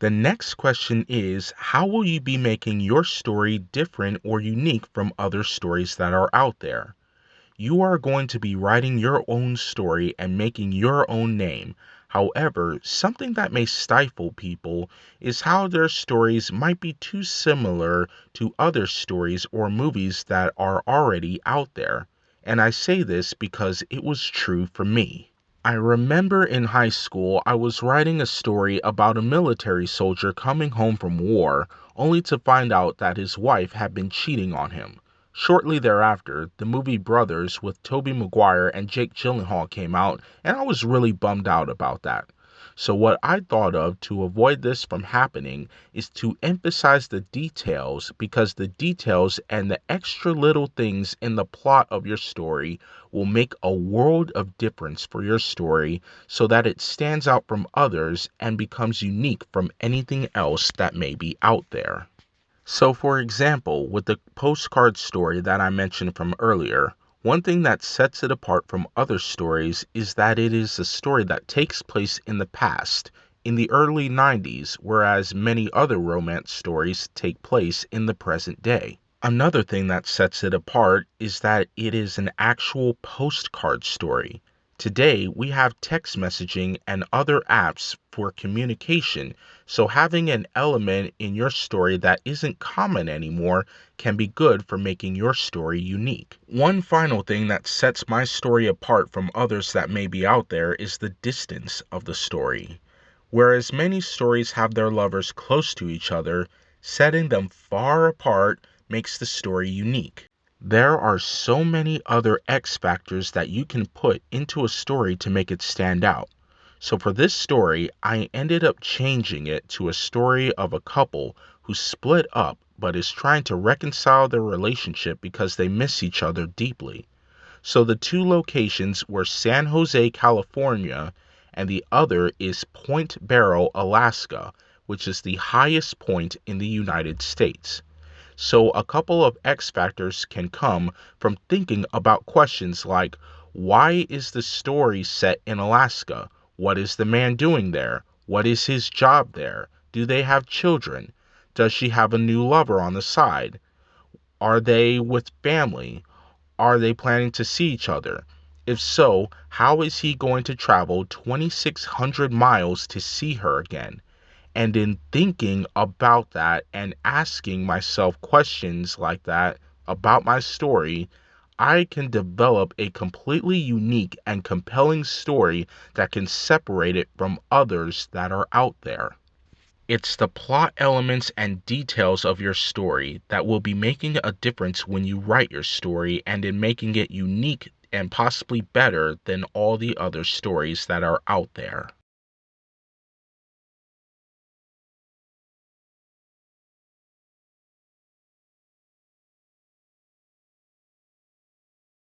The next question is, how will you be making your story different or unique from other stories that are out there? You are going to be writing your own story and making your own name. However, something that may stifle people is how their stories might be too similar to other stories or movies that are already out there. And I say this because it was true for me. I remember in high school, I was writing a story about a military soldier coming home from war, only to find out that his wife had been cheating on him. Shortly thereafter, the movie Brothers with Tobey Maguire and Jake Gyllenhaal came out, and I was really bummed out about that. So what I thought of to avoid this from happening is to emphasize the details, because the details and the extra little things in the plot of your story will make a world of difference for your story so that it stands out from others and becomes unique from anything else that may be out there. So, for example, with the postcard story that I mentioned from earlier, one thing that sets it apart from other stories is that it is a story that takes place in the past, in the early 90s, whereas many other romance stories take place in the present day. Another thing that sets it apart is that it is an actual postcard story. Today, we have text messaging and other apps for communication, so having an element in your story that isn't common anymore can be good for making your story unique. One final thing that sets my story apart from others that may be out there is the distance of the story. Whereas many stories have their lovers close to each other, setting them far apart makes the story unique. There are so many other X factors that you can put into a story to make it stand out. So for this story, I ended up changing it to a story of a couple who split up but is trying to reconcile their relationship because they miss each other deeply. So the two locations were San Jose, California, and the other is Point Barrow, Alaska, which is the highest point in the United States. So a couple of X factors can come from thinking about questions like, why is the story set in Alaska? What is the man doing there? What is his job there? Do they have children? Does she have a new lover on the side? Are they with family? Are they planning to see each other? If so, how is he going to travel 2,600 miles to see her again? And in thinking about that and asking myself questions like that about my story, I can develop a completely unique and compelling story that can separate it from others that are out there. It's the plot elements and details of your story that will be making a difference when you write your story and in making it unique and possibly better than all the other stories that are out there.